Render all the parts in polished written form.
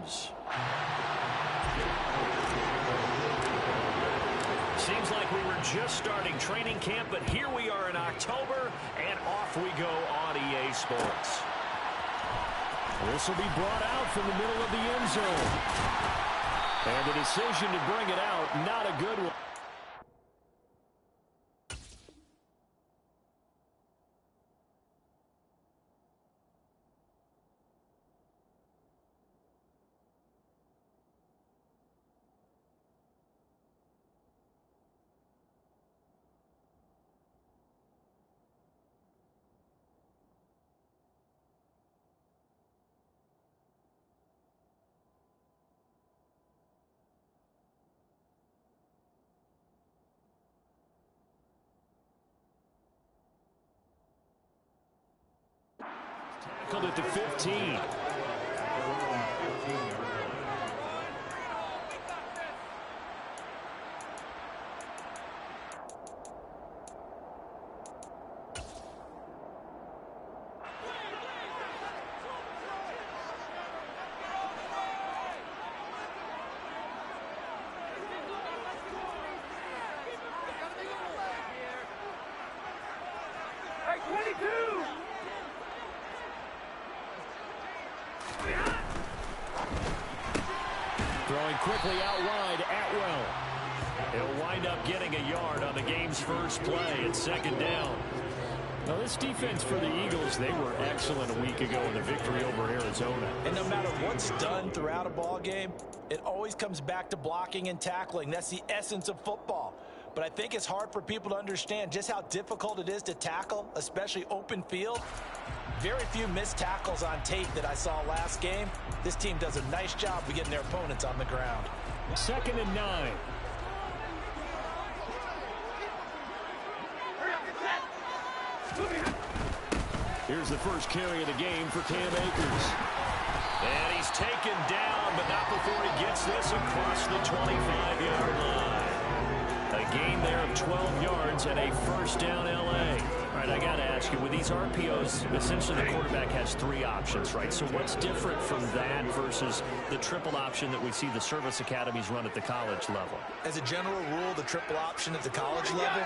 Rams. Seems like we were just starting training camp, but here we are in October, and off we go on EA Sports. This will be brought out from the middle of the end zone. And the decision to bring it out, not a good one. Tackled at the 15. Throwing quickly out wide, Atwell. He'll wind up getting a yard on the game's first play. It's second down. Now, this defense for the Eagles, they were excellent a week ago in the victory over Arizona. And no matter what's done throughout a ball game, it always comes back to blocking and tackling. That's the essence of football. But I think it's hard for people to understand just how difficult it is to tackle, especially open field. Very few missed tackles on tape that I saw last game. This team does a nice job of getting their opponents on the ground. 2nd and 9. Here's the first carry of the game for Cam Akers. And he's taken down, but not before he gets this across the 25-yard line. A gain there of 12 yards and a first down L.A. All right, I got to ask you, with these RPOs, essentially the quarterback has 3 options, right? So what's different from that versus the triple option that we see the service academies run at the college level? As a general rule, the triple option at the college level,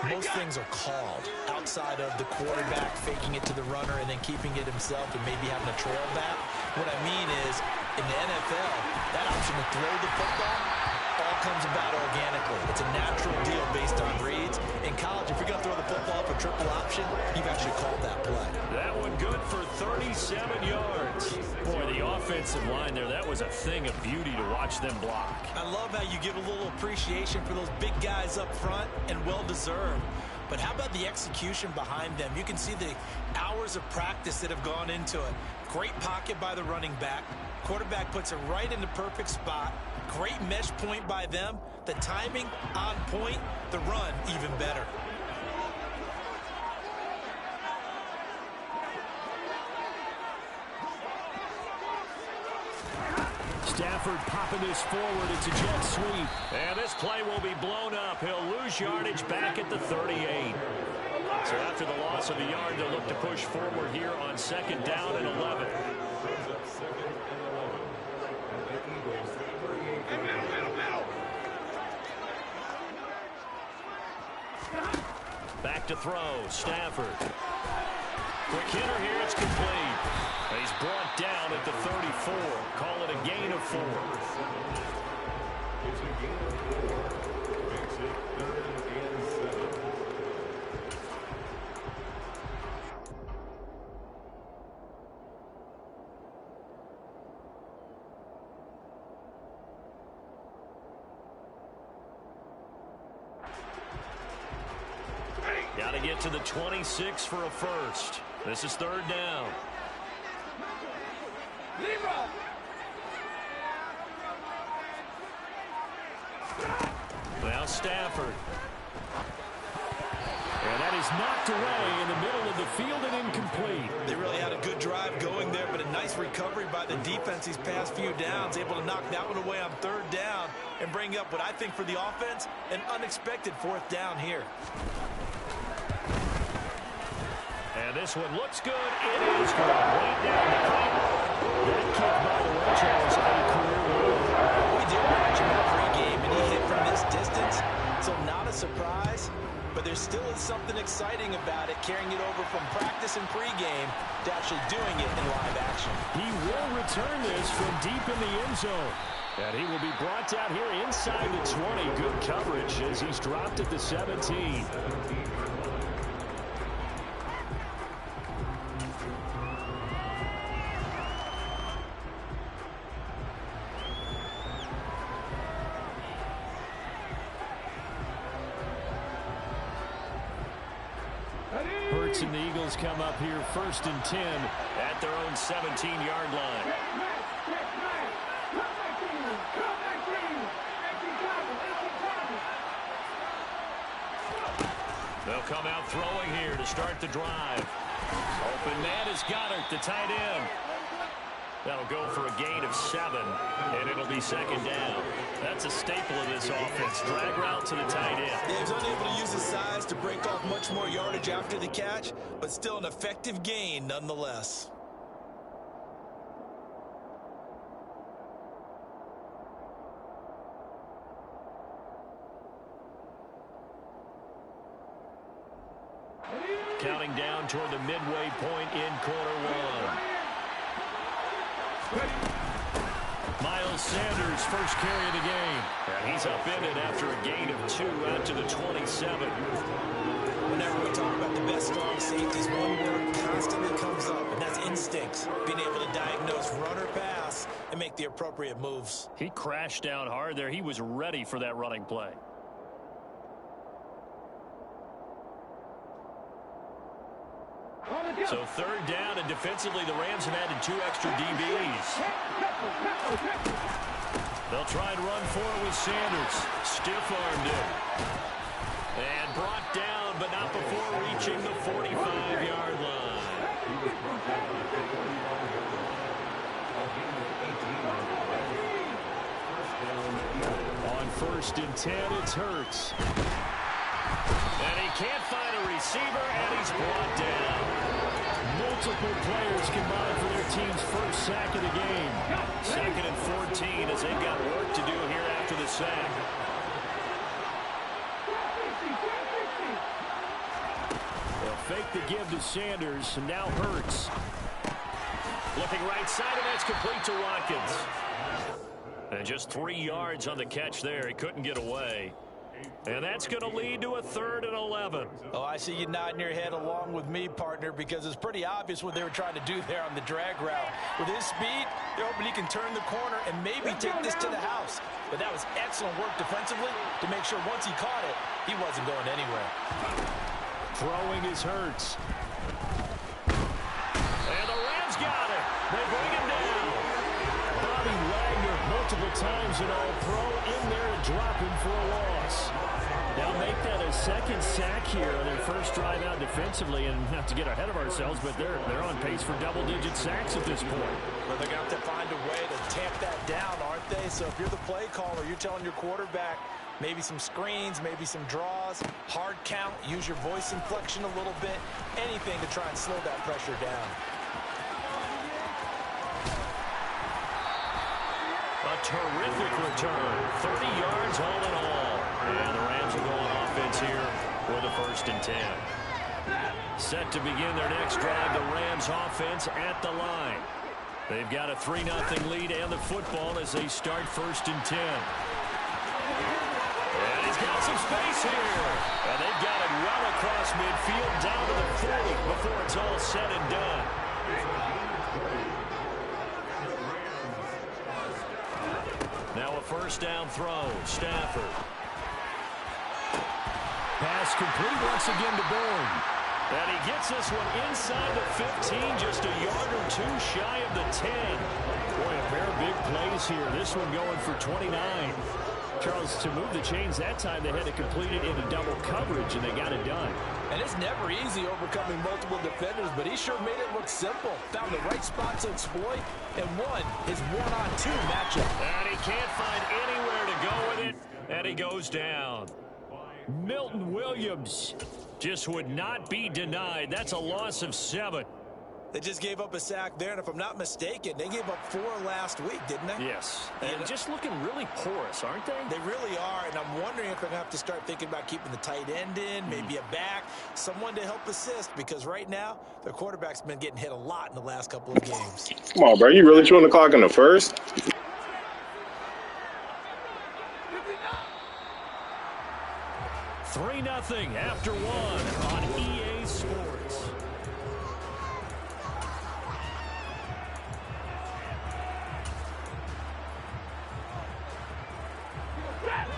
most things are called outside of the quarterback faking it to the runner and then keeping it himself and maybe having a trail back. What I mean is, in the NFL, that option to throw the football all comes about organically. It's a natural deal based on reads. In college, if you're going to throw the football for triple option, you've actually called that play. That one good for 37 yards. Boy, the offensive line there, that was a thing of beauty to watch them block. I love how you give a little appreciation for those big guys up front, and well-deserved. But how about the execution behind them? You can see the hours of practice that have gone into it. Great pocket by the running back. Quarterback puts it right in the perfect spot. Great mesh point by them. The timing on point. The run even better. Stafford popping this forward. It's a jet sweep. And this play will be blown up. He'll lose yardage back at the 38. So after the loss of a yard, they'll look to push forward here on 2nd down and 11. Back to throw, Stafford. Quick hitter here, it's complete. He's brought down at the 34. Call it a gain of 4. Got to get to the 26 for a first. This is 3rd down. Now Stafford. And that is knocked away in the middle of the field and incomplete. They really had a good drive going there, but a nice recovery by the defense these past few downs, able to knock that one away on 3rd down and bring up what I think for the offense, an unexpected 4th down here. And this one looks good. It is good. Way down the pipe. That kick, by the way, Charles, exciting about it, carrying it over from practice and pregame to actually doing it in live action. He will return this from deep in the end zone. And he will be brought down here inside the 20. Good coverage as he's dropped at the 17. Hurts and the Eagles come up here 1st and 10 at their own 17-yard line. They'll come out throwing here to start the drive. Open man is Goddard, the tight end. That'll go for a gain of 7, and it'll be 2nd down. That's a staple of this offense. Drag route to the tight end. Yeah, he was unable to use his size to break off much more yardage after the catch, but still an effective gain nonetheless. Counting down toward the midway point in quarter 1. Miles Sanders, first carry of the game. And he's upended after a gain of 2 out to the 27. Whenever we talk about the best strong safeties, one word constantly comes up, and that's instincts. Being able to diagnose run or pass and make the appropriate moves. He crashed down hard there. He was ready for that running play. So 3rd down, and defensively the Rams have added 2 extra DBs. They'll try and run for it with Sanders. Stiff-armed him. And brought down, but not before reaching the 45-yard line. On 1st and 10, it's Hurts. And he can't find a receiver, and he's brought down. Multiple players combined for their team's first sack of the game. 2nd and 14 as they've got work to do here after the sack. They'll fake the give to Sanders, and now Hurts. Looking right side, and that's complete to Watkins. And just 3 yards on the catch there. He couldn't get away. And that's going to lead to a 3rd and 11. Oh, I see you nodding your head along with me, partner, because it's pretty obvious what they were trying to do there on the drag route. With his speed, they're hoping he can turn the corner and maybe take this to the house. But that was excellent work defensively to make sure once he caught it, he wasn't going anywhere. Throwing is Hurts. And the Rams got it. They bring him down. Bobby Wagner multiple times an All-Pro in there and dropping for a loss. Now make that a 2nd sack here on their first drive out defensively, and not to get ahead of ourselves, but they're on pace for double-digit sacks at this point. Well, they're going to have to find a way to tamp that down, aren't they? So if you're the play caller, you're telling your quarterback maybe some screens, maybe some draws, hard count, use your voice inflection a little bit, anything to try and slow that pressure down. A terrific return, 30 yards all in all. And the Rams are going offense here with a 1st and 10. Set to begin their next drive, the Rams offense at the line. They've got a 3-0 lead and the football as they start 1st and 10. And he's got some space here. And they've got it well across midfield down to the 40 before it's all said and done. Now a 1st down throw. Stafford. Pass complete once again to Bourne. And he gets this one inside the 15, just a yard or 2 shy of the 10. Boy, a pair of big plays here. This one going for 29. Charles, to move the chains that time, they had to complete it into double coverage, and they got it done. And it's never easy overcoming multiple defenders, but he sure made it look simple. Found the right spot to exploit and won his 1-on-2 matchup. And he can't find anywhere to go with it, and he goes down. Milton Williams just would not be denied. That's a loss of 7. They just gave up a sack there, and if I'm not mistaken, they gave up 4 last week, didn't they? Yes, and just looking really porous, aren't they? They really are, and I'm wondering if they're going to have to start thinking about keeping the tight end in, maybe a back, someone to help assist, because right now, their quarterback's been getting hit a lot in the last couple of games. Come on, bro. You really chewing the clock in the first? 3-0 after 1 on EA Sports.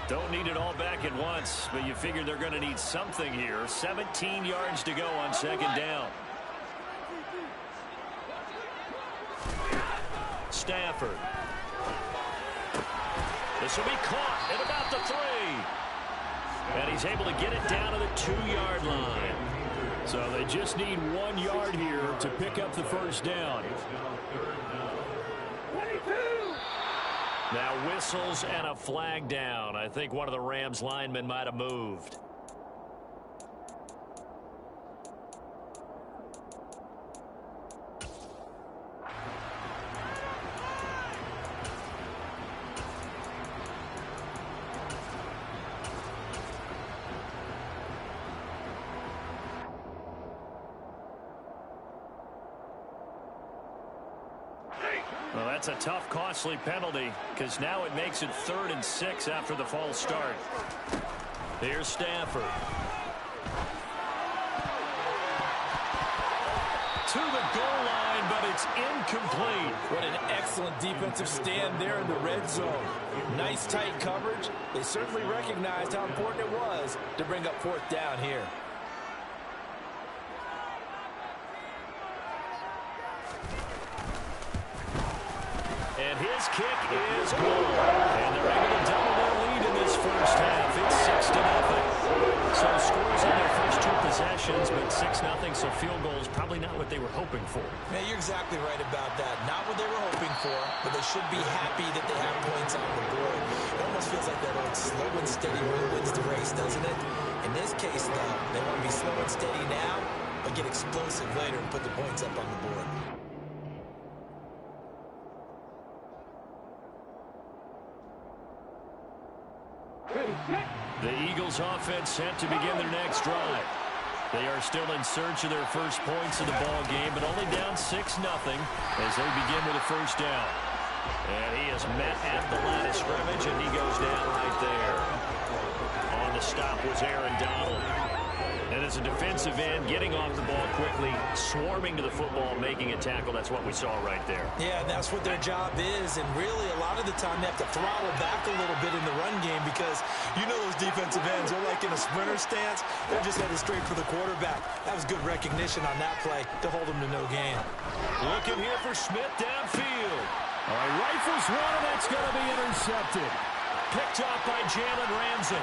Don't need it all back at once, but you figure they're going to need something here. 17 yards to go on second down. Stafford. This will be caught at about the 3. And he's able to get it down to the 2-yard line. So they just need 1 yard here to pick up the first down. Now whistles and a flag down. I think one of the Rams linemen might have moved. Well, that's a tough, costly penalty because now it makes it 3rd and 6 after the false start. Here's Stafford. To the goal line, but it's incomplete. What an excellent defensive stand there in the red zone. Nice tight coverage. They certainly recognized how important it was to bring up 4th down here. And his kick is good. And they're able to double their lead in this first half. It's 6-0. So scores on their first 2 possessions, but 6-0, so field goal is probably not what they were hoping for. Yeah, you're exactly right about that. Not what they were hoping for, but they should be happy that they have points on the board. It almost feels like that old slow and steady win wins the race, doesn't it? In this case, though, they want to be slow and steady now, but get explosive later and put the points up on the board. The Eagles offense set to begin their next drive. They are still in search of their first points of the ball game, but only down 6-0 as they begin with a first down. And he is met at the line of scrimmage, and he goes down right there. On the stop was Aaron Donald. And as a defensive end, getting off the ball quickly, swarming to the football, making a tackle. That's what we saw right there. Yeah, and that's what their job is. And really, a lot of the time, they have to throttle back a little bit in the run game because you know those defensive ends, they're like in a sprinter stance. They're just headed straight for the quarterback. That was good recognition on that play to hold them to no gain. Looking here for Smith downfield. All right, rifles one, and that's going to be intercepted. Picked up by Jalen Ramsey.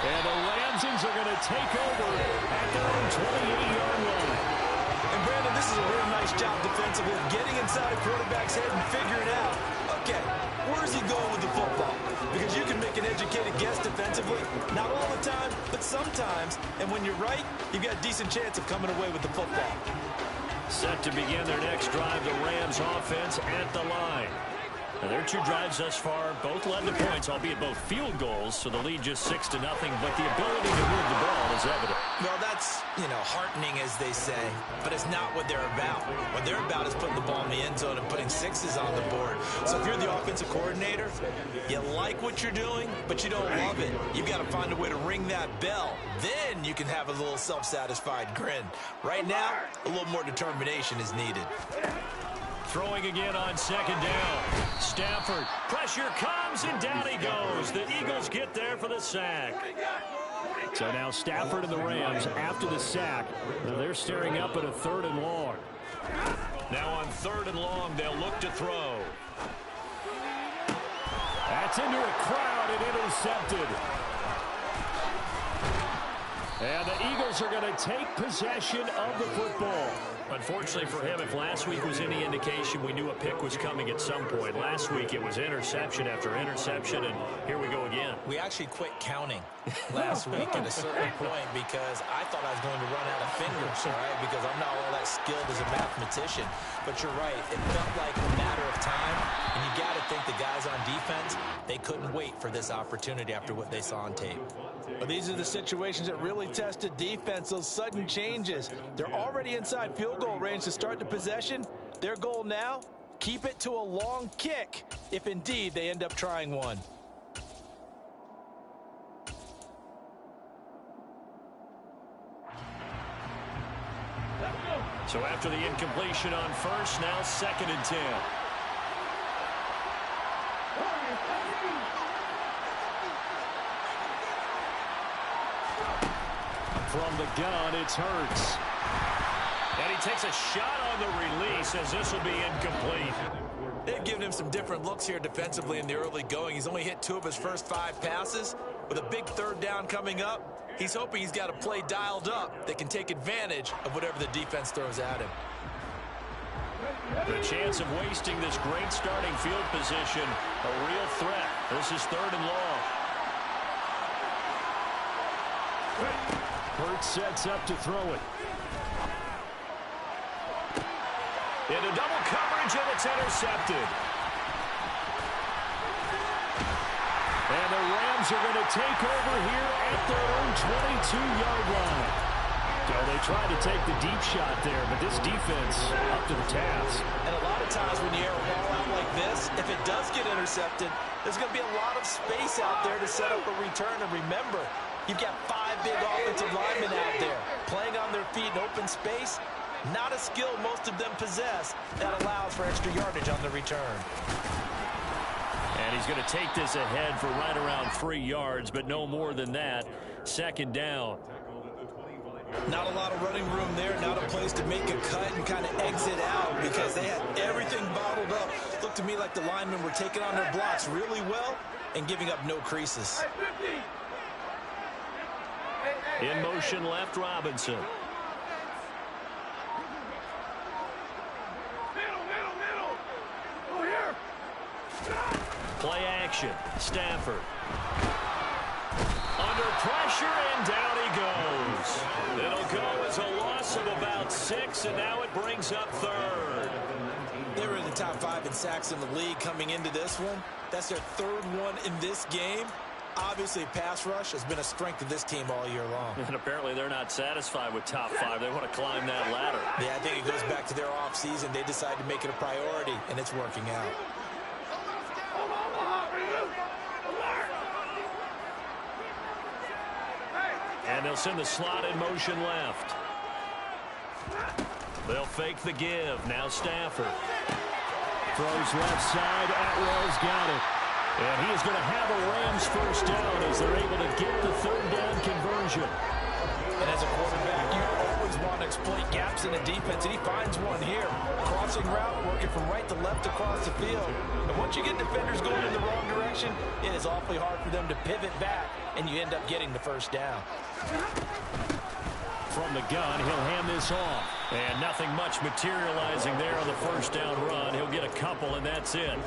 And the Ramsons are going to take over at their own 28-yard line. And, Brandon, this is a real nice job defensively of getting inside a quarterback's head and figuring out, okay, where's he going with the football? Because you can make an educated guess defensively, not all the time, but sometimes. And when you're right, you've got a decent chance of coming away with the football. Set to begin their next drive, the Rams offense at the line. Now, their 2 drives thus far both led to points, albeit both field goals, so the lead just 6-0, but the ability to move the ball is evident. Well, that's, heartening, as they say, but it's not what they're about. What they're about is putting the ball in the end zone and putting 6s on the board. So if you're the offensive coordinator, you like what you're doing, but you don't love it. You've got to find a way to ring that bell. Then you can have a little self-satisfied grin. Right now, a little more determination is needed. Throwing again on second down. Stafford, pressure comes, and down he goes. The Eagles get there for the sack. So now Stafford and the Rams, after the sack, they're staring up at a 3rd and long. Now on 3rd and long, they'll look to throw. That's into a crowd and intercepted. And the Eagles are going to take possession of the football. Unfortunately for him, if last week was any indication, we knew a pick was coming at some point. Last week it was interception after interception, and here we go again. We actually quit counting last week at a certain point because I thought I was going to run out of fingers, all right, because I'm not all that skilled as a mathematician. But you're right. It felt like a matter of time, and you got to think the guys on defense, they couldn't wait for this opportunity after what they saw on tape. Well, these are the situations that really tested defense, those sudden changes. They're already inside field goal range to start the possession. Their goal now, keep it to a long kick, if indeed they end up trying one. So after the incompletion on first, now 2nd and 10. From the gun, it's Hurts. And he takes a shot on the release as this will be incomplete. They've given him some different looks here defensively in the early going. He's only hit 2 of his first 5 passes. With a big 3rd down coming up, he's hoping he's got a play dialed up that can take advantage of whatever the defense throws at him. The chance of wasting this great starting field position, a real threat. This is 3rd and long. Hurts sets up to throw it. Into double coverage, and it's intercepted. And the Rams are going to take over here at their own 22-yard line. So they tried to take the deep shot there, but this defense up to the task. And a lot of times when you air a ball out like this, if it does get intercepted, there's going to be a lot of space out there to set up a return. And remember, you've got 5 big offensive linemen out there playing on their feet in open space. Not a skill most of them possess that allows for extra yardage on the return. And he's going to take this ahead for right around 3 yards, but no more than that. 2nd down. Not a lot of running room there, not a place to make a cut and kind of exit out because they had everything bottled up. Looked to me like the linemen were taking on their blocks really well and giving up no creases. In motion left, Robinson. Play action. Stafford. Under pressure, and down he goes. It'll go as a loss of about 6, and now it brings up 3rd. They were in the top 5 in sacks in the league coming into this one. That's their 3rd one in this game. Obviously, pass rush has been a strength of this team all year long. And apparently they're not satisfied with top 5. They want to climb that ladder. Yeah, I think it goes back to their offseason. They decided to make it a priority, and it's working out. And they'll send the slot in motion left. They'll fake the give. Now Stafford. Throws left side. Atwell's got it. And he is going to have a Rams first down as they're able to get the 3rd down conversion. And as a quarterback, you always want to exploit gaps in the defense, and he finds one here. Crossing route, working from right to left across the field. And once you get defenders going in the wrong direction, it is awfully hard for them to pivot back, and you end up getting the first down. From the gun, he'll hand this off. And nothing much materializing there on the first down run. He'll get a couple, and that's it.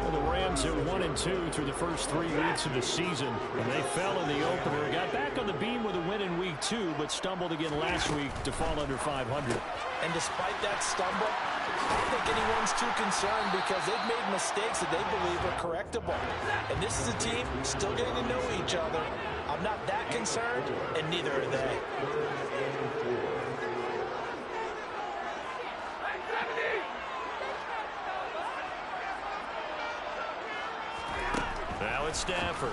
Well, the Rams are 1-2 through the first 3 weeks of the season. And they fell in the opener. Got back on the beam with a win in week 2, but stumbled again last week to fall under 500. And despite that stumble, I don't think anyone's too concerned because they've made mistakes that they believe are correctable. And this is a team still getting to know each other. I'm not that concerned, and neither are they. Now it's Stafford.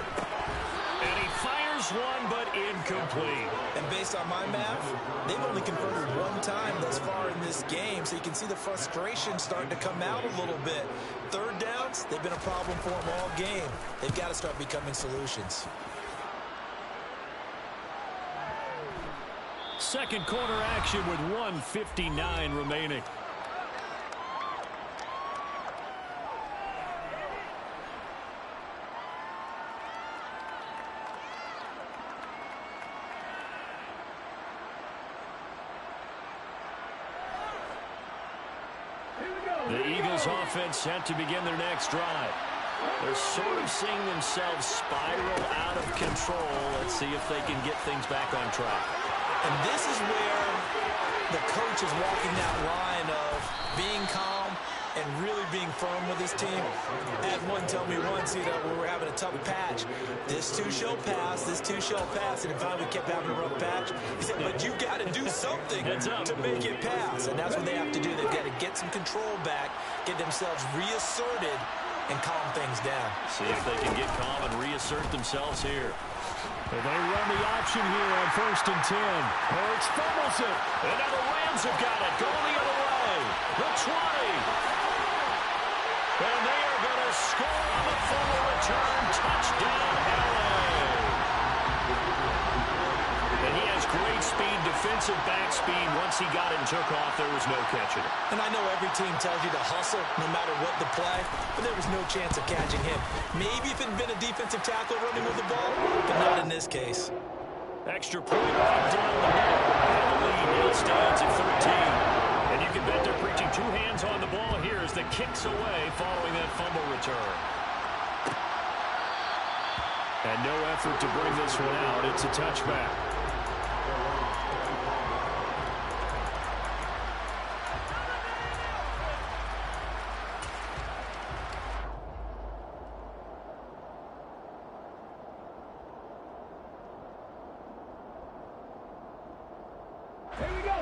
And he fires one, but incomplete. And based on my math, they've only converted 1 time thus far in this game, so you can see the frustration starting to come out a little bit. 3rd downs, they've been a problem for them all game. They've got to start becoming solutions. Second quarter action with 1:59 remaining. Eagles offense set to begin their next drive. They're sort of seeing themselves spiral out of control. Let's see if they can get things back on track. And this is where the coach is walking that line of being calm and really being firm with his team. I had one tell me once, when we were having a tough patch, this too shall pass, this too shall pass, and finally we kept having a rough patch. He said, but you got to do something to make it pass, and that's what they have to do. They've got to get some control back, get themselves reasserted, and calm things down. See if they can get calm and reassert themselves here. Well, they run the option here on 1st and 10. Hurts fumbles it. And now the Rams have got it. Going the other way. The 20. And they are going to score on the fumble return. Touchdown, LA. And he has great speed, defensive back speed. Once he got it and took off, there was no catching it. And I know every team tells you to hustle no matter what the play, but there was no chance of catching him. Maybe if it had been a defensive tackle running with the ball, but not in this case. Extra point right down the middle. And the lead now stands at 13. And you can bet they're preaching two hands on the ball here as the kick's away following that fumble return. And no effort to bring this one out. It's a touchback.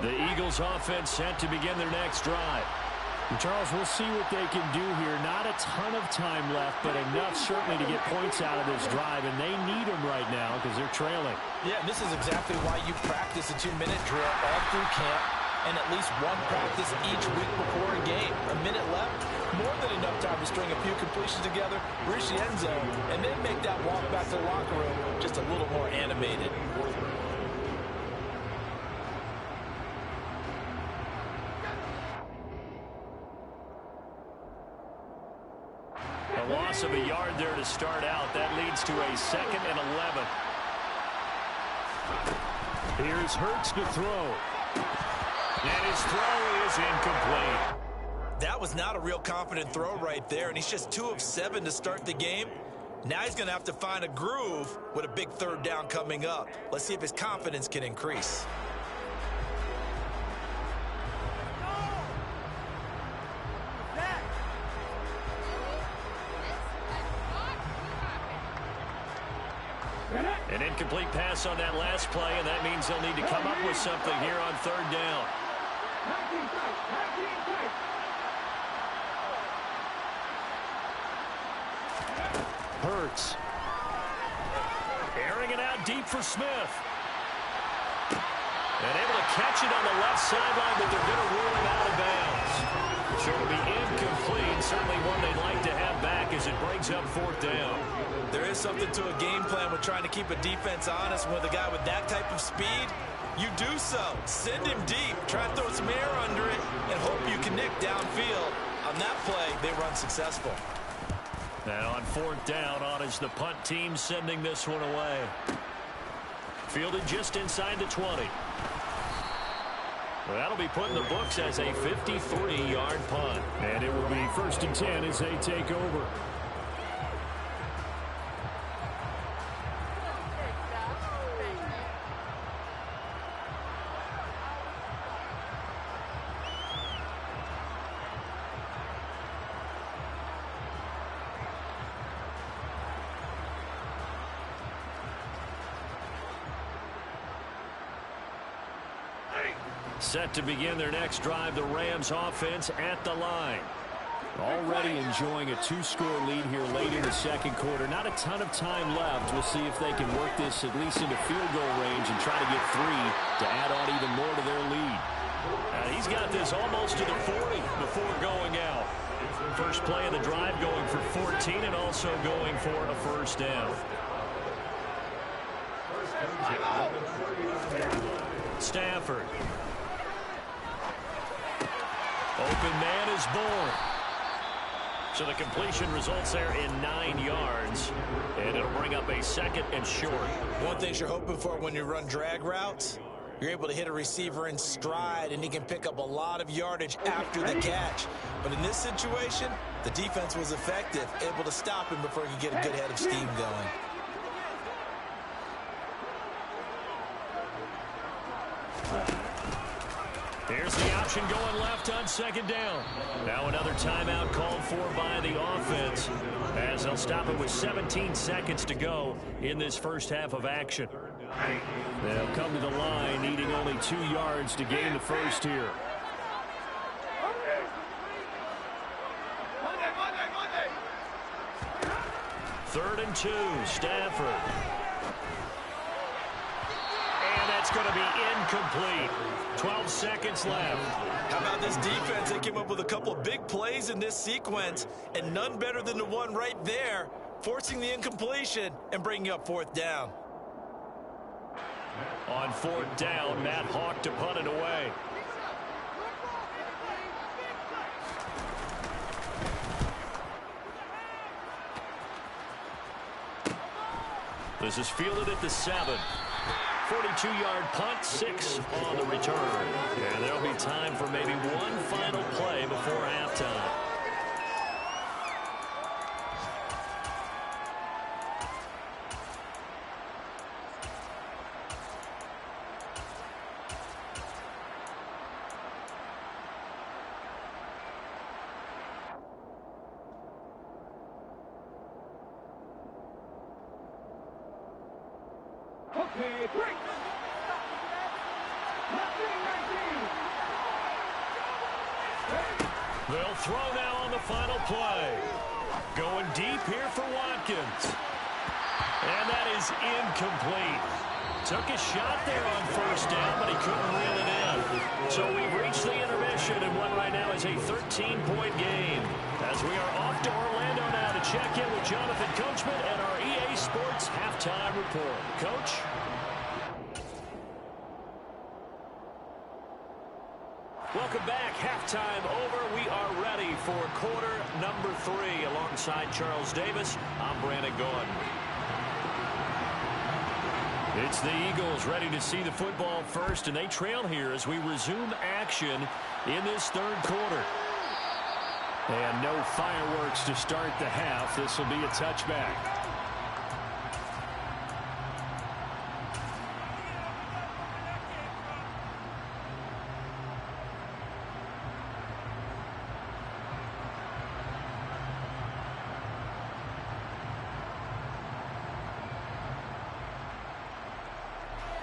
The Eagles offense set to begin their next drive. And Charles, we'll see what they can do here. Not a ton of time left, but enough certainly to get points out of this drive, and they need them right now because they're trailing. Yeah, this is exactly why you practice a 2-minute drill all through camp and at least one practice each week before a game. A minute left, more than enough time to string a few completions together, reach the end zone, and then make that walk back to the locker room just a little more animated. A loss of a yard there to start out. That leads to a 2nd and 11. Here's Hurts to throw. And his throw is incomplete. That was not a real confident throw right there, and he's just 2 of 7 to start the game. Now he's going to have to find a groove with a big 3rd down coming up. Let's see if his confidence can increase. An incomplete pass on that last play, and that means they'll need to come up with something here on 3rd down. Hurts. Airing it out deep for Smith. And able to catch it on the left sideline, but they're going to rule him out of bounds. So it'll be incomplete. Certainly one they'd like to have back as it brings up 4th down. There is something to a game plan with trying to keep a defense honest. With a guy with that type of speed, you do so. Send him deep. Try to throw some air under it and hope you connect downfield. On that play, they run successful. Now on 4th down, on is the punt team sending this one away. Fielded just inside the 20. Well, that'll be put in the books as a 53-yard punt. And it will be 1st and 10 as they take over. Set to begin their next drive, the Rams offense at the line. Already enjoying a 2-score lead here late in the 2nd quarter. Not a ton of time left. We'll see if they can work this at least into field goal range and try to get 3 to add on even more to their lead. He's got this almost to the 40 before going out. First play of the drive going for 14 and also going for a 1st down. Stafford. Open man is born. So the completion results there in 9 yards. And it'll bring up a 2nd and short. One thing you're hoping for when you run drag routes, You're able to hit a receiver in stride, and he can pick up a lot of yardage after the catch. But in this situation, the defense was effective, able to stop him before he could get a good head of steam going. Here's the option going left on second down. Now another timeout called for by the offense, as they'll stop it with 17 seconds to go in this first half of action. They'll come to the line, needing only 2 yards to gain the first here. Third and 2, Stafford. And that's going to be incomplete. 12 seconds left. How about this defense? They came up with a couple of big plays in this sequence, and none better than the one right there, forcing the incompletion and bringing up fourth down. On fourth down, Matt Hawk to punt it away. This is fielded at the 7. 42-yard punt, 6 on the return. And there'll be time for maybe one final play before halftime. Okay, break. They'll throw now on the final play. Going deep here for Watkins. And that is incomplete. Took a shot there on first down, but he couldn't reel it in. So we've reached the intermission, and what right now is a 13-point game. As we are off to Orlando now to check in with Jonathan Coachman and our EA Sports Halftime Report. Coach? Welcome back. Halftime over. We are ready for quarter number 3. Alongside Charles Davis, I'm Brandon Gordon. It's the Eagles ready to see the football first, and they trail here as we resume action in this third quarter. And no fireworks to start the half. This will be a touchback.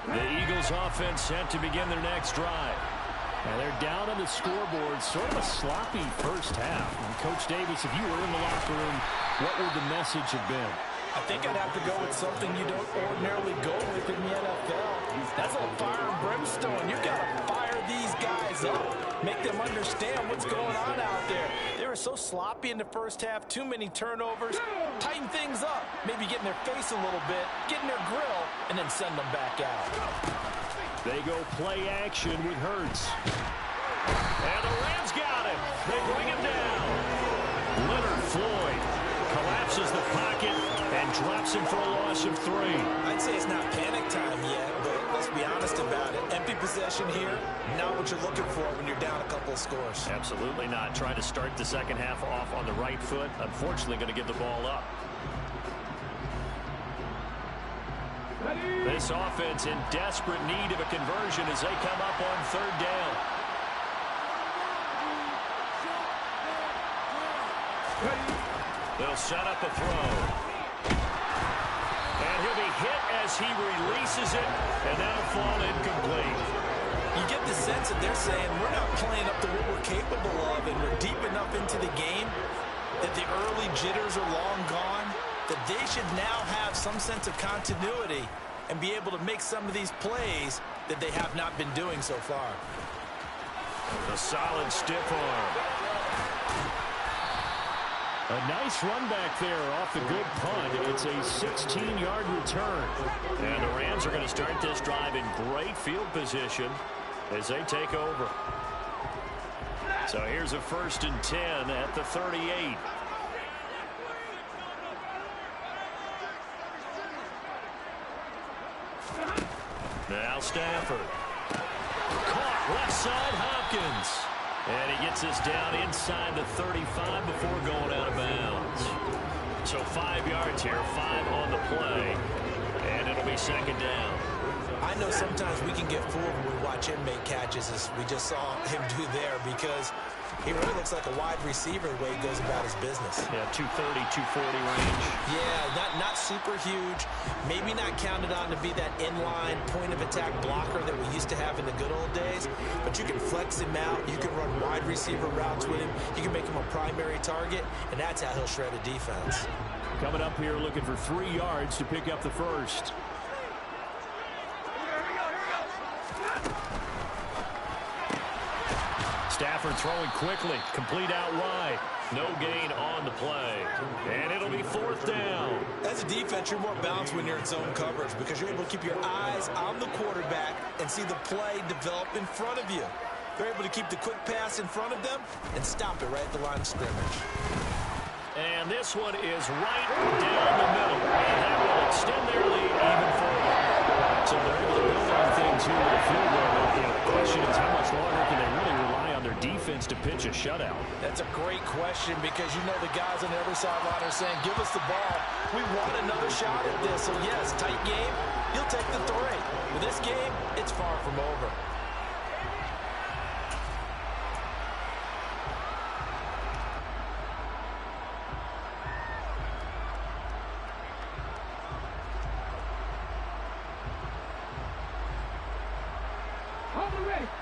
The Eagles offense set to begin their next drive. And they're down on the scoreboard, sort of a sloppy first half. And Coach Davis, if you were in the locker room, what would the message have been? I think I'd have to go with something you don't ordinarily go with in the NFL. That's a fire and brimstone. You've got to fire these guys up. Make them understand what's going on out there. They were so sloppy in the first half. Too many turnovers. Tighten things up. Maybe get in their face a little bit. Get in their grill. And then send them back out. They go play action with Hurts. And the Rams got him. They bring him down. Leonard Floyd collapses the pocket and drops him for a loss of 3. I'd say it's not panic time yet, but let's be honest about it. Empty possession here, not what you're looking for when you're down a couple of scores. Absolutely not. Trying to start the second half off on the right foot. Unfortunately, going to give the ball up. This offense in desperate need of a conversion as they come up on third down. They'll set up a throw. And he'll be hit as he releases it, and that'll fall incomplete. You get the sense that they're saying we're not playing up to what we're capable of, and we're deep enough into the game that the early jitters are long gone, that they should now have some sense of continuity and be able to make some of these plays that they have not been doing so far. A solid stiff arm. A nice run back there off the good punt. It's a 16-yard return. And the Rams are going to start this drive in great field position as they take over. So here's a 1st and 10 at the 38. Now Stafford. Left side, Hopkins. And he gets us down inside the 35 before going out of bounds. So 5 yards here, 5 on the play. And it'll be second down. I know sometimes we can get fooled when we watch him make catches, as we just saw him do there, because he really looks like a wide receiver the way he goes about his business. Yeah, 230, 240 range. Yeah, not super huge. Maybe not counted on to be that inline point-of-attack blocker that we used to have in the good old days, but you can flex him out. You can run wide receiver routes with him. You can make him a primary target, and that's how he'll shred a defense. Coming up here looking for 3 yards to pick up the first. Stafford throwing quickly, complete out wide. No gain on the play. And it'll be 4th down. As a defense, you're more balanced when you're in zone coverage because you're able to keep your eyes on the quarterback and see the play develop in front of you. They're able to keep the quick pass in front of them and stop it right at the line of scrimmage. And this one is right down the middle. And that will extend their lead even further. So they're able to build on things here with a field goal. The question is, how much longer can they really rely on their defense to pitch a shutout? That's a great question, because you know the guys on the other sideline are saying, give us the ball. We want another shot at this. So, yes, tight game, you'll take the 3. But this game, it's far from over.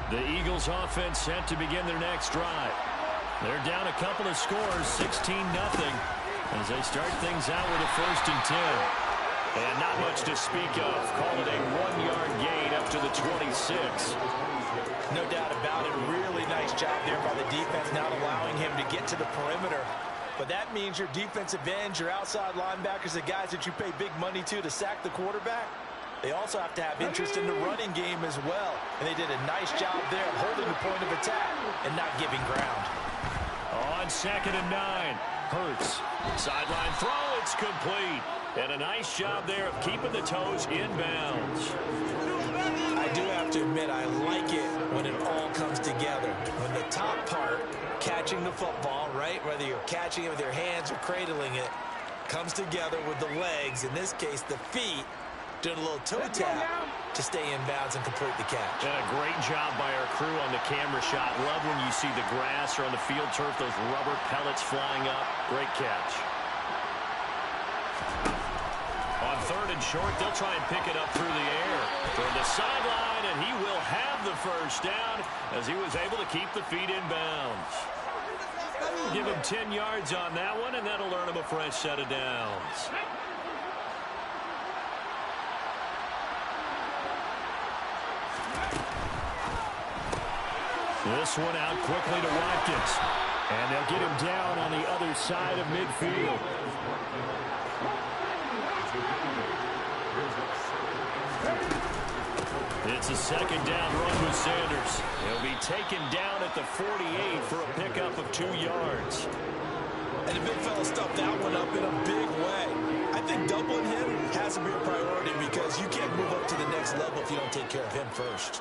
The Eagles offense set to begin their next drive. They're down a couple of scores, 16-0, as they start things out with a 1st and 10. And not much to speak of. Call it a 1-yard gain up to the 26. No doubt about it. Really nice job there by the defense, not allowing him to get to the perimeter. But that means your defensive ends, your outside linebackers, the guys that you pay big money to sack the quarterback, they also have to have interest in the running game as well. And they did a nice job there of holding the point of attack and not giving ground. On 2nd and 9, Hurts. Sideline throw, it's complete. And a nice job there of keeping the toes in bounds. I do have to admit, I like it when it all comes together. When the top part, catching the football, right, whether you're catching it with your hands or cradling it, comes together with the legs, in this case the feet, doing a little toe tap to stay in bounds and complete the catch. And a great job by our crew on the camera shot. Love when you see the grass or on the field turf, those rubber pellets flying up. Great catch. On 3rd and short, they'll try and pick it up through the air. From the sideline, and he will have the 1st down as he was able to keep the feet in bounds. Give him 10 yards on that one, and that'll earn him a fresh set of downs. This one out quickly to Watkins. And they'll get him down on the other side of midfield. It's a 2nd down run with Sanders. He'll be taken down at the 48 for a pickup of 2 yards. And the big fella stuffed that one up in a big way. I think doubling him has to be a priority because you can't move up to the next level if you don't take care of him first.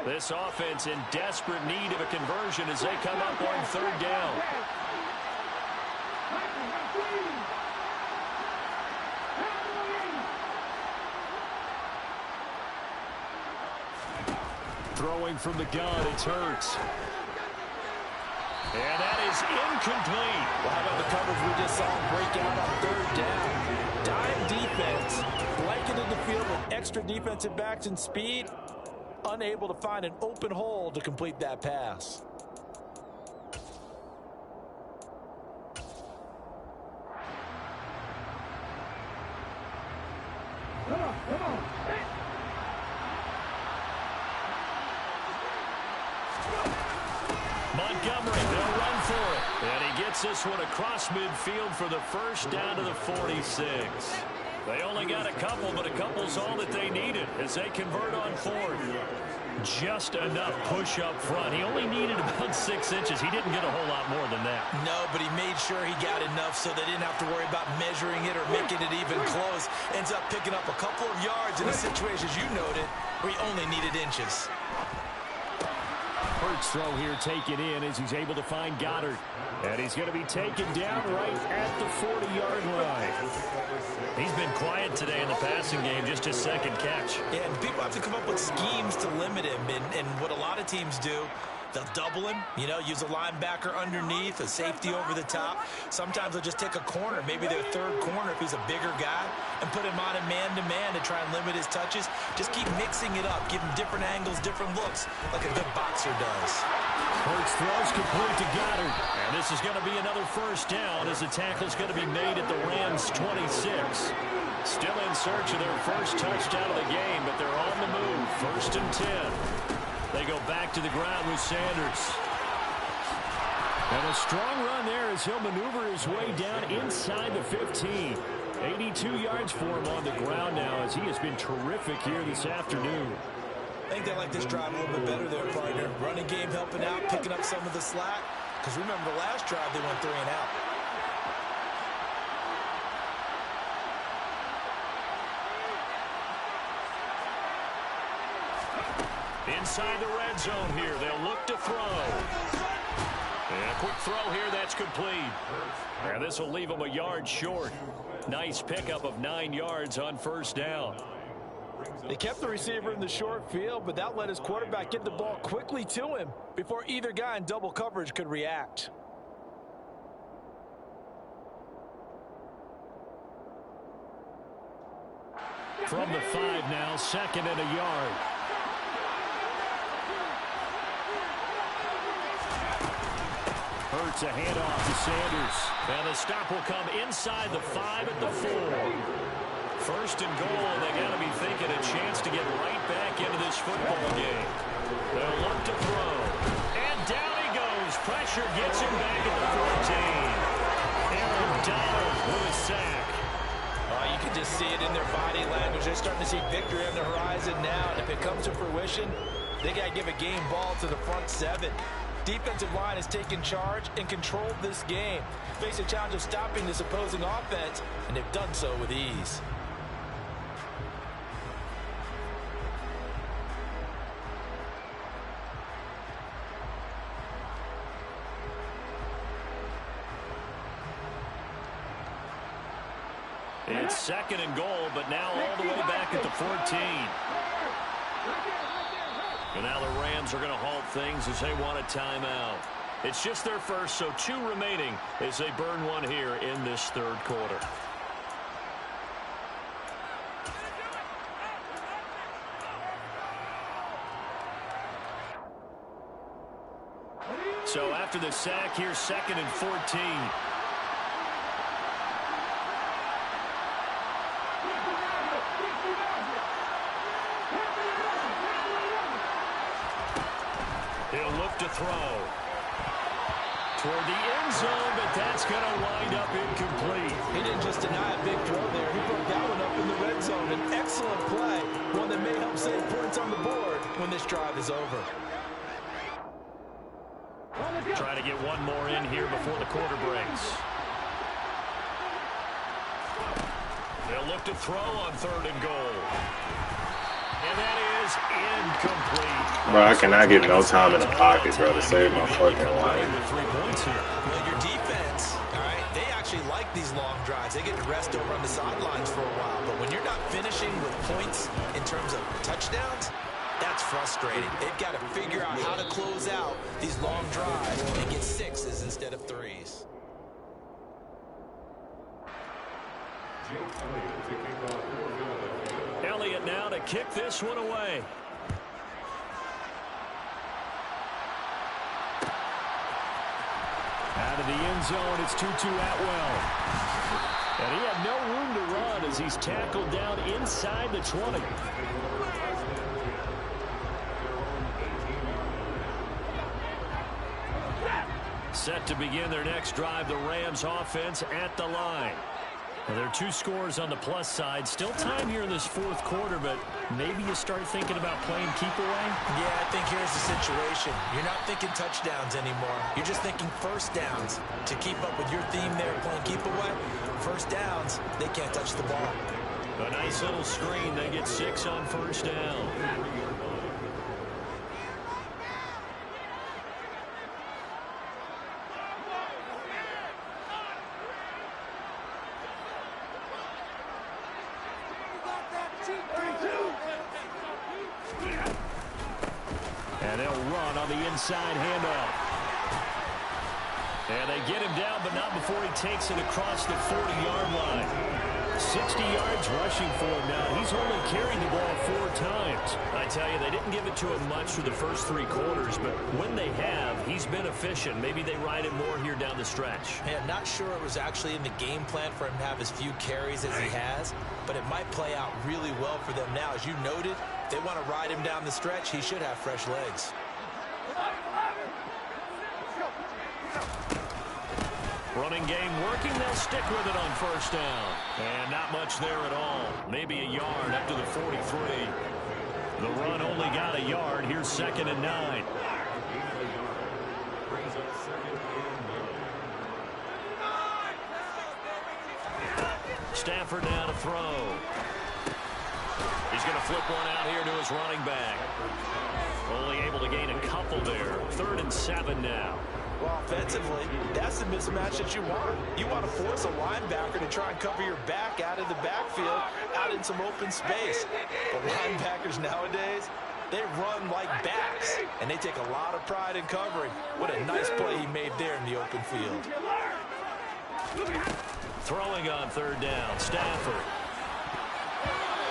This offense in desperate need of a conversion as they come up on 3rd down. Throwing from the gun, it's Hurts. And that is incomplete. Well, how about the coverage we just saw him break out on 3rd down? Dime defense, blanketed the field with extra defensive backs and speed, unable to find an open hole to complete that pass. Montgomery, they'll run for it. And he gets this one across midfield for the 1st down to the 46. They only got a couple, but a couple's all that they needed as they convert on 4th. Just enough push up front. He only needed about 6 inches. He didn't get a whole lot more than that. No, but he made sure he got enough so they didn't have to worry about measuring it or making it even close. Ends up picking up a couple of yards in a situation, as you noted, where he only needed inches. Hurts throw here taken in as he's able to find Goddard. And he's going to be taken down right at the 40-yard line. He's been quiet today in the passing game, just his second catch. Yeah, and people have to come up with schemes to limit him. And what a lot of teams do, they'll double him, use a linebacker underneath, a safety over the top. Sometimes they'll just take a corner, maybe their third corner if he's a bigger guy, and put him on a man-to-man to try and limit his touches. Just keep mixing it up, give him different angles, different looks, like a good boxer does. Hurts throws complete to Goddard. And this is going to be another first down as the tackle's going to be made at the Rams' 26. Still in search of their first touchdown of the game, but they're on the move. 1st and 10. They go back to the ground with Sanders. And a strong run there as he'll maneuver his way down inside the 15. 82 yards for him on the ground now as he has been terrific here this afternoon. I think they like this drive a little bit better there, partner. Running game helping out, picking up some of the slack. Because remember, the last drive, they went 3 and out. Inside the red zone here, they'll look to throw. And a quick throw here, that's complete. And this will leave him a yard short. Nice pickup of 9 yards on first down. They kept the receiver in the short field, but that let his quarterback get the ball quickly to him before either guy in double coverage could react. From the 5 now, 2nd and a yard. Hurts a handoff to Sanders. And the stop will come inside the 5 at the 4. 1st and goal, and they got to be thinking a chance to get right back into this football game. They'll look to throw. And down he goes. Pressure gets him back at the 14. Aaron Donald with a sack. You can just see it in their body language. They're starting to see victory on the horizon now. And if it comes to fruition, they got to give a game ball to the front 7. Defensive line has taken charge and controlled this game. Face a challenge of stopping this opposing offense, and they've done so with ease. It's 2nd and goal, but now all the way back at the 14. And now the Rams are going to halt things as they want a timeout. It's just their first, so 2 remaining as they burn one here in this 3rd quarter. So after the sack, here's 2nd and 14. He'll look to throw toward the end zone, but that's going to wind up incomplete. He didn't just deny a big throw there. He broke that one up in the red zone. An excellent play, one that may help save points on the board when this drive is over. Trying to get one more in here before the quarter breaks. They'll look to throw on 3rd and goal. And that is incomplete. Bro, I cannot get no time in the pocket, bro, to save my fucking life. Well, your defense, all right, they actually like these long drives. They get to rest over on the sidelines for a while. But when you're not finishing with points in terms of touchdowns, that's frustrating. They've got to figure out how to close out these long drives and get 6s instead of 3s. Elliott now to kick this one away. Out of the end zone, it's 2-2 Atwell. And he had no room to run as he's tackled down inside the 20. Set to begin their next drive, the Rams offense at the line. Well, there are 2 scores on the plus side. Still time here in this fourth quarter, but maybe you start thinking about playing keep away? Yeah, I think here's the situation. You're not thinking touchdowns anymore. You're just thinking first downs. To keep up with your theme there, playing keep away, first downs, they can't touch the ball. A nice little screen. They get 6 on first down. And they'll run on the inside handoff. And they get him down, but not before he takes it across the 40-yard line. 60 yards rushing for him now. He's only carried the ball 4 times. I tell you, they didn't give it to him much for the first 3 quarters, but when they have, he's been efficient. Maybe they ride him more here down the stretch. Yeah, not sure it was actually in the game plan for him to have as few carries as he has, but it might play out really well for them now. As you noted, if they want to ride him down the stretch, he should have fresh legs. Running game working. They'll stick with it on first down. And not much there at all. Maybe a yard up to the 43. The run only got a yard. Here's 2nd and 9. Stafford now to throw. He's going to flip one out here to his running back. Only able to gain a couple there. 3rd and 7 now. Well, offensively, that's the mismatch that you want. You want to force a linebacker to try and cover your back out of the backfield, out in some open space. But linebackers nowadays, they run like backs, and they take a lot of pride in covering. What a nice play he made there in the open field. Throwing on 3rd down, Stafford.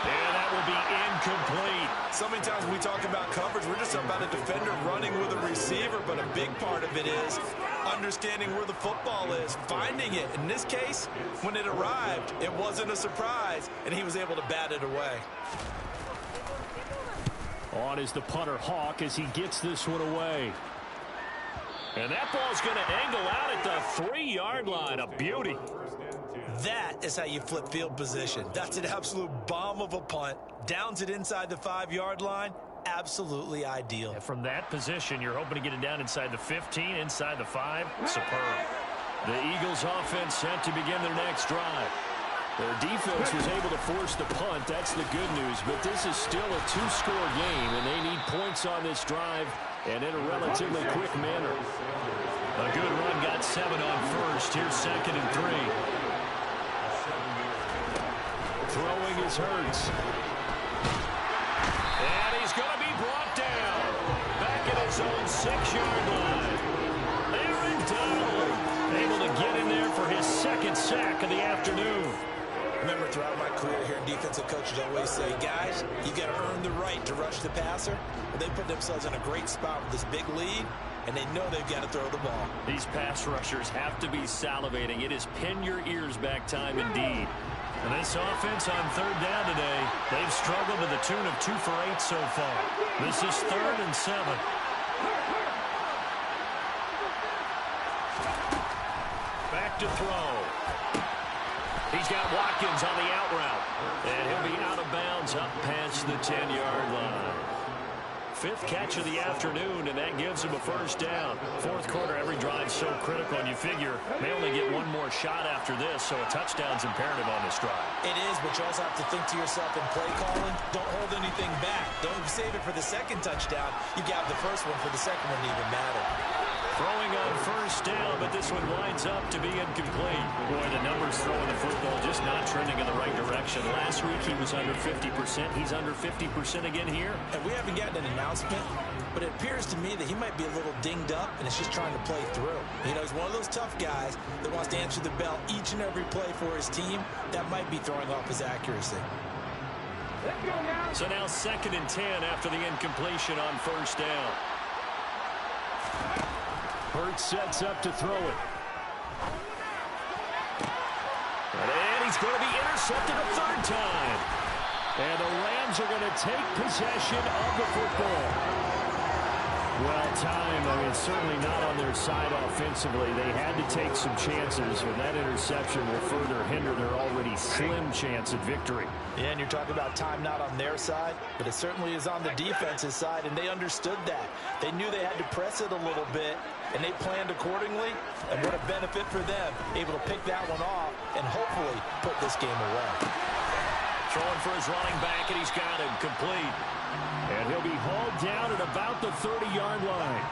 And that will be incomplete. So many times when we talk about coverage, we're just talking about a defender running with a receiver, but a big part of it is understanding where the football is, finding it. In this case, when it arrived, it wasn't a surprise, and he was able to bat it away. On is the punter, Hawk, as he gets this one away. And that ball's going to angle out at the 3-yard line. A beauty. That is how you flip field position. That's an absolute bomb of a punt. Downs it inside the 5-yard line. Absolutely ideal. And from that position, you're hoping to get it down inside the 15, inside the 5. Superb. The Eagles offense set to begin their next drive. Their defense was able to force the punt. That's the good news. But this is still a 2-score game, and they need points on this drive and in a relatively quick manner. A good run got 7 on first. Here's 2nd and 3. Throwing is Hurts. And he's going to be brought down. Back at his own 6-yard line. Aaron Donald able to get in there for his 2nd sack of the afternoon. Remember, throughout my career here, defensive coaches always say, guys, you got to earn the right to rush the passer. Well, they put themselves in a great spot with this big lead, and they know they've got to throw the ball. These pass rushers have to be salivating. It is pin your ears back time indeed. And this offense on 3rd down today, they've struggled to the tune of 2 for 8 so far. This is 3rd and 7. Back to throw. He's got Watkins on the out route. And he'll be out of bounds up past the 10-yard line. 5th catch of the afternoon, and that gives him a first down. 4th quarter, every drive so critical, and you figure they only get one more shot after this, so a touchdown's imperative on this drive. It is, but you also have to think to yourself in play calling, don't hold anything back. Don't save it for the 2nd touchdown. You got the first one for the 2nd one to even matter. Throwing on first down, but this one winds up to be incomplete. Boy, the numbers throwing the football just not trending in the right direction. Last week he was under 50%. He's under 50% again here. And we haven't gotten an announcement, but it appears to me that he might be a little dinged up and is just trying to play through. You know, he's one of those tough guys that wants to answer the bell each and every play for his team. That might be throwing off his accuracy. So now 2nd and 10 after the incompletion on first down. Hurts sets up to throw it. And he's going to be intercepted a 3rd time. And the Rams are going to take possession of the football. Well, time, I mean, certainly not on their side offensively. They had to take some chances, and that interception will further hinder their already slim chance at victory. Yeah, and you're talking about time not on their side, but it certainly is on the defense's side, and they understood that. They knew they had to press it a little bit, and they planned accordingly, and what a benefit for them, able to pick that one off and hopefully put this game away. Throwing for his running back, and he's got him complete. And he'll be hauled down at about the 30-yard line.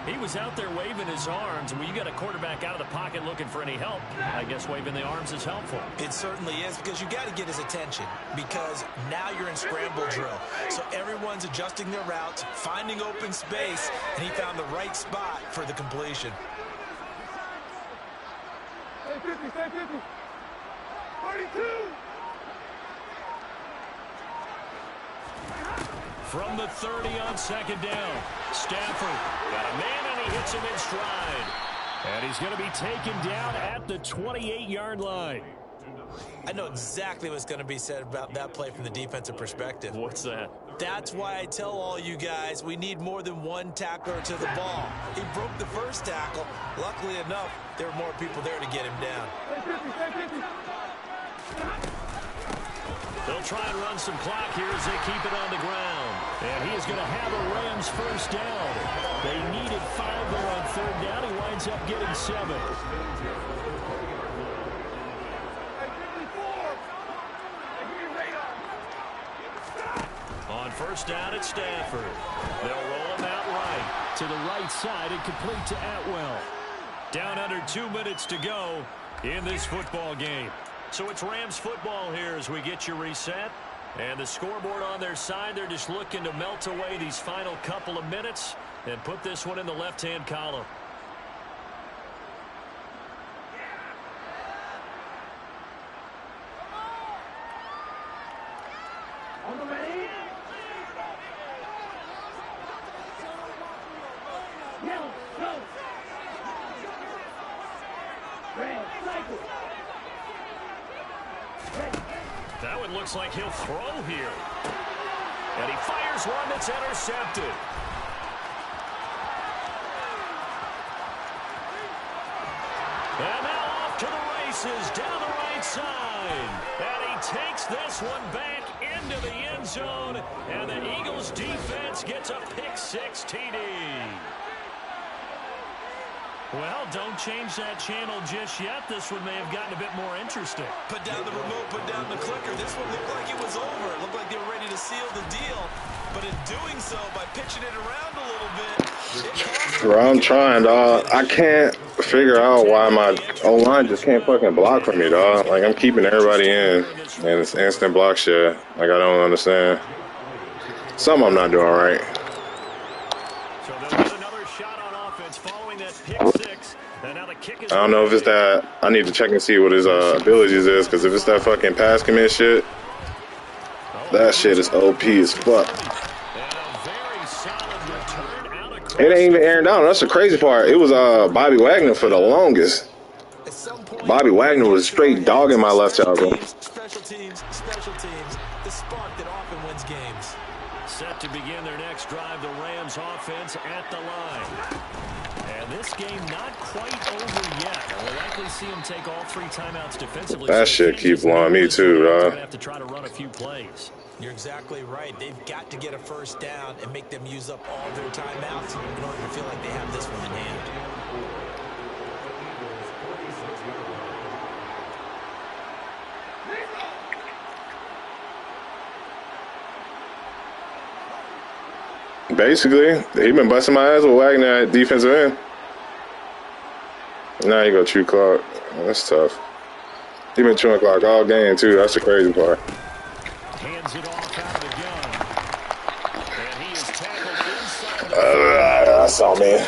He was out there waving his arms. When you got a quarterback out of the pocket looking for any help, I guess waving the arms is helpful. It certainly is, because you got to get his attention, because now you're in scramble drill. So everyone's adjusting their routes, finding open space, and he found the right spot for the completion. Stay 50, stay 50. 42. From the 30 on second down, Stafford got a man, and he hits him in stride. And he's going to be taken down at the 28-yard line. I know exactly what's going to be said about that play from the defensive perspective. What's that? That's why I tell all you guys we need more than one tackler to the ball. He broke the first tackle. Luckily enough, there were more people there to get him down. Stay 50, stay 50. They'll try and run some clock here as they keep it on the ground. And he is going to have a Rams first down. They needed 5 there on third down. He winds up getting 7. On first down, it's Stafford. They'll roll him out right. To the right side and complete to Atwell. Down under 2 minutes to go in this football game. So it's Rams football here as we get you reset. And the scoreboard on their side, they're just looking to melt away these final couple of minutes and put this one in the left-hand column. On the ready. Yellow, go. Red, cycle. That one looks like he'll throw here. And he fires one that's intercepted. And now off to the races down the right side. And he takes this one back into the end zone. And the Eagles defense gets a pick-6 TD. Well, don't change that channel just yet. This one may have gotten a bit more interesting. Put down the remote, put down the clicker. This one looked like it was over. It looked like they were ready to seal the deal. But in doing so, by pitching it around a little bit, Bro, I'm trying, dog. I can't figure out why my O-line just can't fucking block for me, dog. Like, I'm keeping everybody in, and it's instant block shit. Like, I don't understand. Something I'm not doing right. So they'll get another shot on offense following that pick-6. And now the kick is I don't know if it's that. I need to check and see what his abilities is, because if it's that fucking pass commit shit, that shit is OP as fuck. It ain't even Aaron Donald. That's the crazy part. It was Bobby Wagner for the longest. Bobby Wagner was straight dogging my left tackle. Special teams, the spark that often wins games. Set to begin their next drive, the Rams offense at the line. And this game not quite over yet. We'll likely see him take all 3 timeouts defensively. That shit keep blowing me too, dog. Have to try to run a few plays. You're exactly right. They've got to get a first down and make them use up all their timeouts in order to feel like they have this one in hand. Basically, he been busting my ass with Wagner at defensive end. Now you go chew clock. That's tough. He been chewing clock all game too. That's the crazy part. Hands it off out of the gun. And he is tackled inside the That's all, man.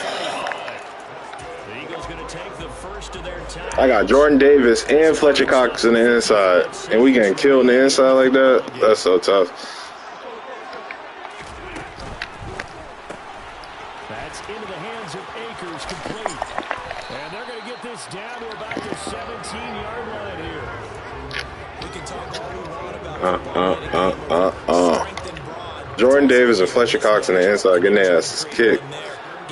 The Eagles going to take the first of their time. I got Jordan Davis and Fletcher Cox in the inside, and we getting killed in the inside like that. That's so tough. That's into the hands of Akers, complete. And they're going to get this down to about the 17-yard line here. We can talk all we want about football, strength and brawn, Jordan Davis and Fletcher Cox on the inside getting their asses kicked.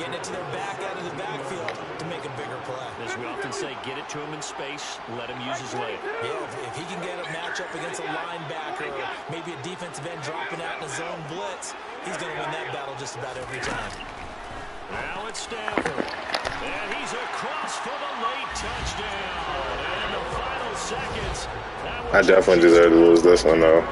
Getting it to their back out of the backfield to make a bigger play. As we often say, get it to him in space, let him use his leg. Yeah, if he can get a matchup against a linebacker or maybe a defensive end dropping out in a zone blitz, he's going to win that battle just about every time. Now it's Stafford. And he's across for the late touchdown. And in the final seconds, I definitely deserve to lose this one, though.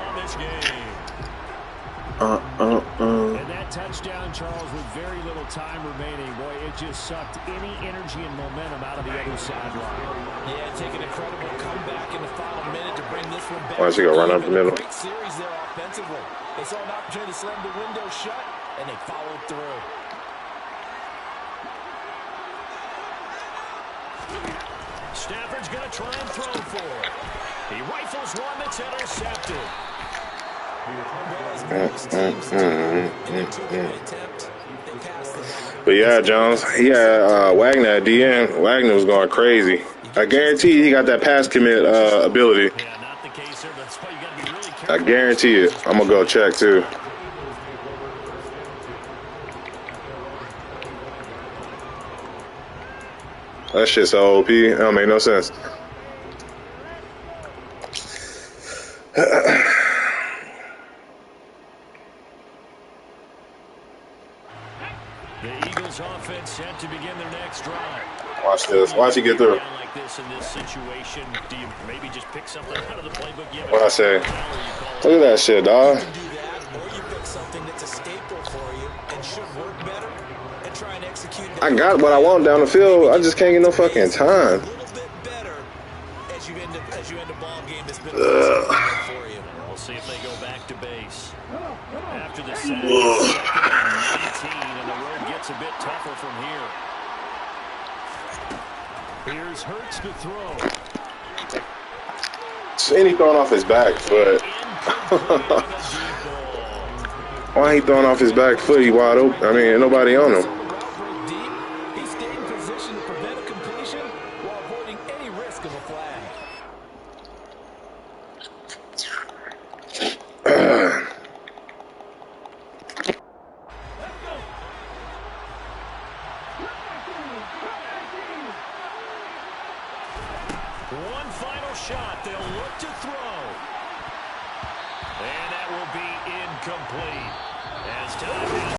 And that touchdown, Charles, with very little time remaining, boy, it just sucked any energy and momentum out of the other sideline. Yeah, taking an incredible comeback in the final minute to bring this one back. Why don't you go run up the middle? Great series there offensively. They saw an opportunity to slam the window shut, and they followed through. Stafford's going to try and throw for it. He rifles one that's intercepted. But yeah, Jones, he had Wagner at the end. Wagner was going crazy. I guarantee he got that pass commit ability. Yeah, not the case here, but that's why you got to be really careful. I guarantee it. I'm going to go check, too. That shit's so OP. It don't make no sense. The Eagles offense set to begin their next drive. Watch this. Watch it get through. Like this in this situation, do you maybe just pick something out of the playbook? What I say? Look at that shit, dog. You can do that, or you pick something that's a staple for you and should work better and try and execute it. I got what I want down the field. I just can't get no fucking time. A little bit better as you end a ball game that's been for you. We'll see if they go back to base. After the sack, 19, and the road gets a bit tougher from here. Here's Hurts to throw. Seen he throwing off his back foot. Why he throwing off his back foot? He wide open. I mean, ain't nobody on him. He stayed in position to prevent a completion while avoiding any risk of a flag. One final shot. They'll look to throw. And that will be incomplete. As time